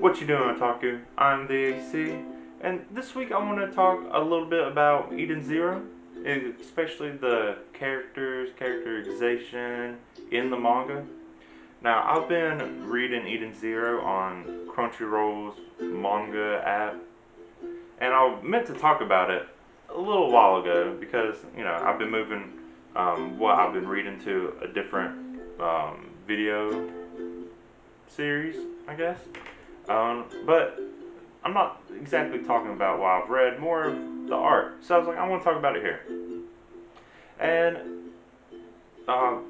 What you doing, Otaku? I'm the AC, and this week I want to talk a little bit about Eden Zero, especially the characterization in the manga. Now, I've been reading Eden Zero on Crunchyroll's manga app, and I meant to talk about it a little while ago because, I've been moving what I've been reading to a different video series, I guess. But I'm not exactly talking about what I've read, more of the art. So I was like, I want to talk about it here. And the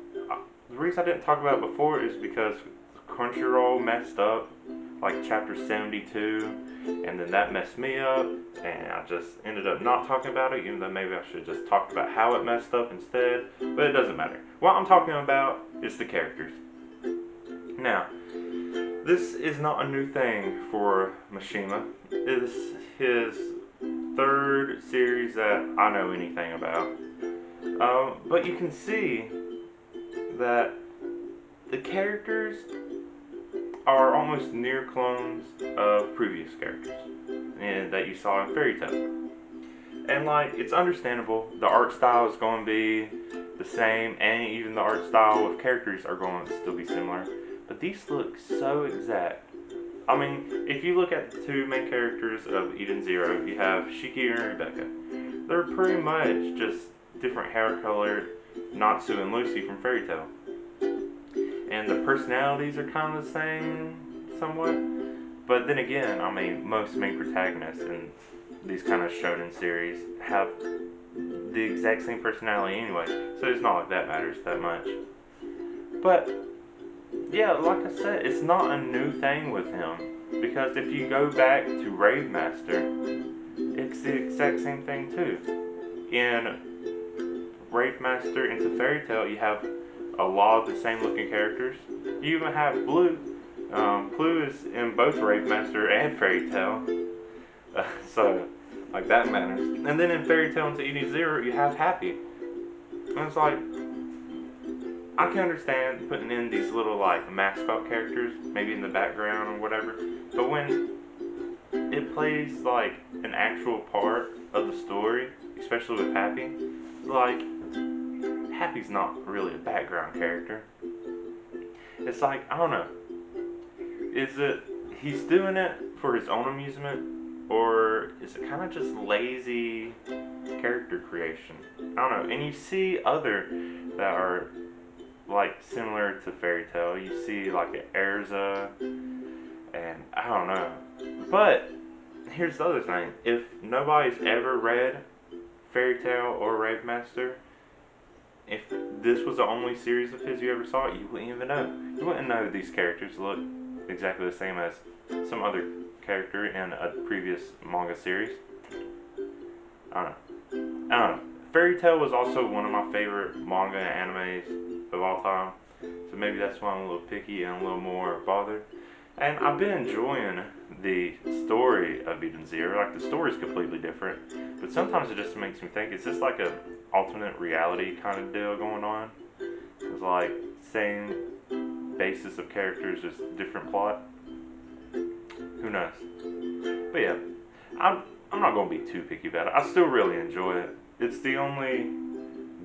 reason I didn't talk about it before is because Crunchyroll messed up, like chapter 72, and then that messed me up, and I just ended up not talking about it, even though maybe I should have just talked about how it messed up instead, but it doesn't matter. What I'm talking about is the characters. Now, this is not a new thing for Mashima. It is his third series that I know anything about. But you can see that the characters are almost near clones of previous characters and that you saw in Fairy Tail. And it's understandable. The art style is going to be the same, and even the art style of characters are going to still be similar. But these look so exact. I mean, if you look at the two main characters of Eden Zero, you have Shiki and Rebecca. They're pretty much just different hair colored Natsu and Lucy from Fairy Tail. And the personalities are kind of the same, somewhat. But then again, I mean, most main protagonists in these kind of shonen series have the exact same personality anyway. So it's not like that matters that much. But yeah, like I said, it's not a new thing with him, because if you go back to Rave Master, it's the exact same thing too. In Rave Master into Fairy Tail, you have a lot of the same looking characters. You even have Blue. Blue is in both Rave Master and Fairy Tail, so that matters. And then in Fairy Tail into Eden Zero, you have Happy. And it's like, I can understand putting in these little mascot characters, maybe in the background or whatever, but when it plays an actual part of the story, especially with Happy, Happy's not really a background character. It's I don't know. Is it he's doing it for his own amusement, or is it kind of just lazy character creation? I don't know. And you see other that are similar to Fairy Tail. You see an Erza, and I don't know. But here's the other thing: if nobody's ever read Fairy Tail or Rave Master, if this was the only series of his you ever saw, you wouldn't even know. You wouldn't know these characters look exactly the same as some other character in a previous manga series. I don't know. Fairy Tail was also one of my favorite manga and animes of all time, so maybe that's why I'm a little picky and a little more bothered. And I've been enjoying the story of Eden Zero. The story's completely different, but sometimes it just makes me think, is this a alternate reality kind of deal going on? It's same basis of characters, just different plot. Who knows? But yeah, I'm not going to be too picky about it. I still really enjoy it. It's the only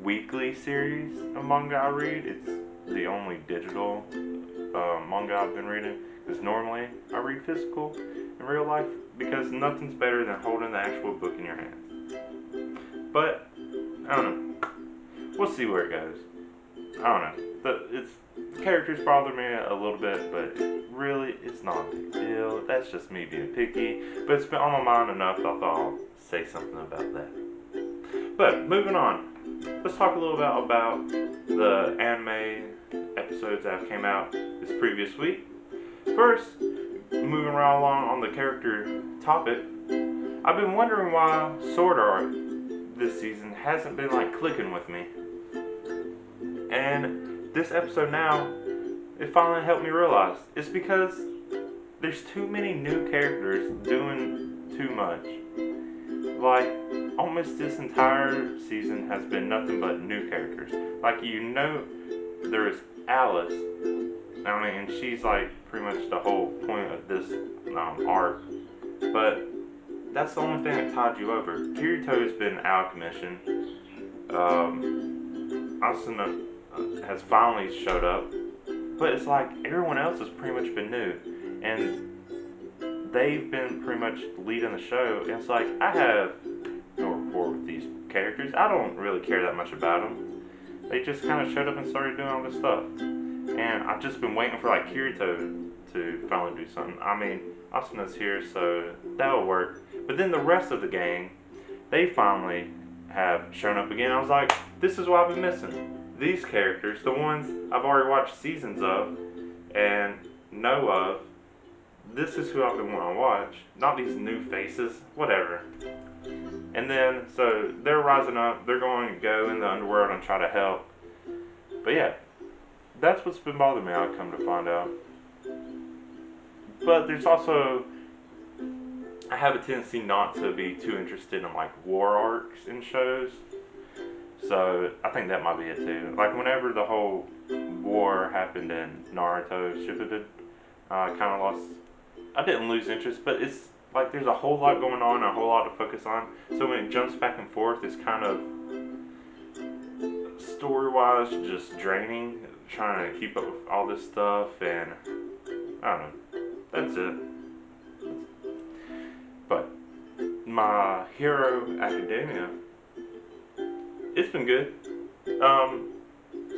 weekly series of manga I read. It's the only digital manga I've been reading, because normally I read physical in real life, because nothing's better than holding the actual book in your hands. But I don't know. We'll see where it goes. I don't know. The characters bother me a little bit, but it's not a big deal. That's just me being picky. But it's been on my mind enough, I thought I'll say something about that. But moving on, let's talk a little bit about the anime episodes that came out this previous week. First, moving right along on the character topic, I've been wondering why Sword Art this season hasn't been clicking with me. And this episode now, it finally helped me realize it's because there's too many new characters doing too much. Almost this entire season has been nothing but new characters. There is Alice. I mean, she's pretty much the whole point of this art, but that's the only thing that tied you over. Kirito's been out of commission. Asuna has finally showed up, but it's like everyone else has pretty much been new, and they've been pretty much leading the show. And it's like I have no rapport with these characters. I don't really care that much about them. They just kind of showed up and started doing all this stuff, and I've just been waiting for like Kirito to finally do something. I mean, Asuna's here, so that'll work. But then the rest of the gang, they finally have shown up again. I was like, this is what I've been missing. These characters, the ones I've already watched seasons of and know of, this is who I've been wanting to watch. Not these new faces, whatever. And then, so they're rising up, they're going to go in the underworld and try to help. But yeah, that's what's been bothering me, I've come to find out. But there's also, I have a tendency not to be too interested in like war arcs in shows. So I think that might be it too. Like whenever the whole war happened in Naruto Shippuden, I kind of lost, I didn't lose interest, but it's like there's a whole lot going on, a whole lot to focus on. So when it jumps back and forth, it's kind of story-wise just draining, trying to keep up with all this stuff, and I don't know. That's it. But My Hero Academia, it's been good.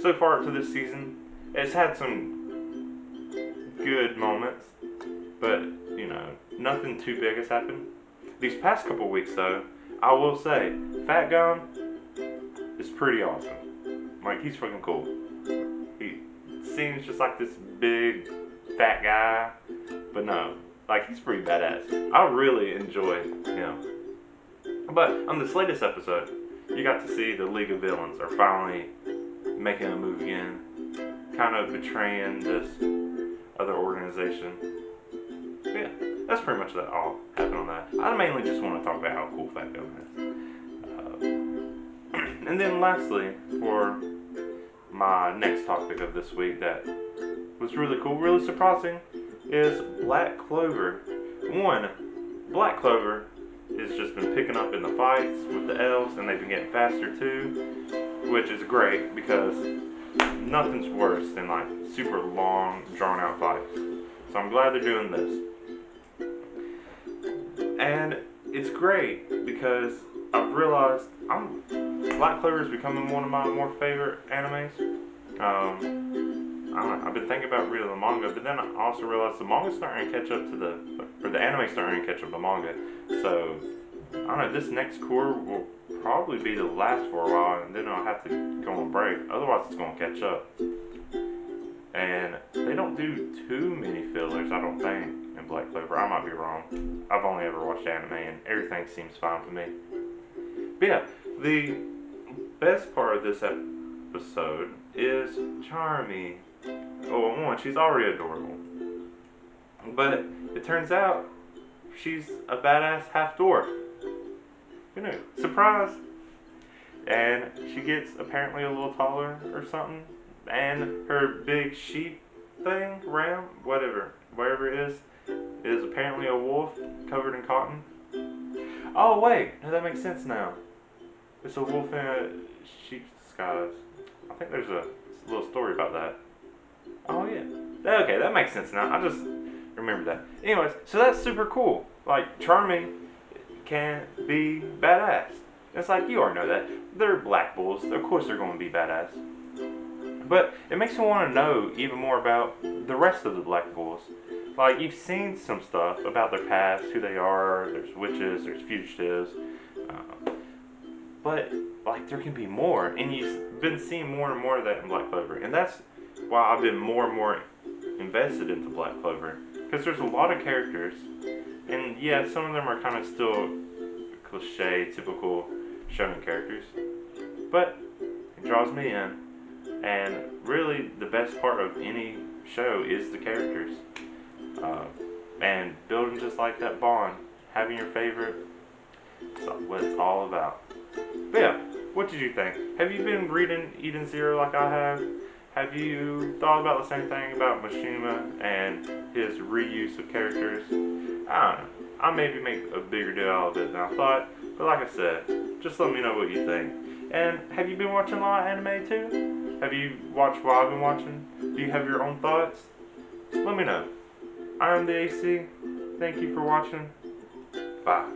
So far up to this season, it's had some good moments, but you know, nothing too big has happened. These past couple weeks though, I will say, Fat Gum is pretty awesome. Like, he's fucking cool. He seems just like this big fat guy, but no, like, he's pretty badass. I really enjoy him. But on this latest episode, you got to see the League of Villains are finally making a move again, kind of betraying this other organization. But yeah, that's pretty much all happened on that. I mainly just want to talk about how cool Fat Gum is. And then lastly, for my next topic of this week that was really cool, really surprising, is Black Clover. One, Black Clover has just been picking up in the fights with the elves, and they've been getting faster too, which is great because nothing's worse than like super long, drawn out fights. So I'm glad they're doing this. And it's great because I've realized Black Clover is becoming one of my more favorite animes. I don't know, I've been thinking about reading the manga, but then I also realized the manga's starting to catch up to the anime's starting to catch up to the manga. So, I don't know, this next cour will probably be the last for a while, and then I'll have to go on break. Otherwise, it's going to catch up. And they don't do too many fillers, I don't think, in Black Clover. I might be wrong. I've only ever watched anime, and everything seems fine for me. But yeah, the best part of this episode is Charmy. Oh, one, she's already adorable. But it turns out she's a badass half dwarf. You know, surprise! And she gets apparently a little taller or something. And her big sheep thing, ram, whatever it is apparently a wolf covered in cotton. Oh wait, no, that makes sense now. It's a wolf in a sheep's disguise. I think there's a little story about that. Oh yeah. Okay, that makes sense now. I just remember that. Anyways, so that's super cool. Like, Charming can be badass. It's like, you already know that. They're black bulls. Of course they're going to be badass. But it makes me want to know even more about the rest of the black bulls. Like, you've seen some stuff about their past, who they are. There's witches, there's fugitives. But, like, there can be more. And you've been seeing more and more of that in Black Clover. And that's why I've been more and more invested into Black Clover. Because there's a lot of characters. And yeah, some of them are kind of still cliche, typical shonen characters. But it draws me in. And really, the best part of any show is the characters. And building just like that bond. Having your favorite. That's what it's all about. But yeah, what did you think? Have you been reading Eden Zero like I have? Have you thought about the same thing about Mashima and his reuse of characters? I don't know. I maybe make a bigger deal out of it than I thought, but like I said, just let me know what you think. And have you been watching a lot of anime too? Have you watched what I've been watching? Do you have your own thoughts? Let me know. I am the AC. Thank you for watching. Bye.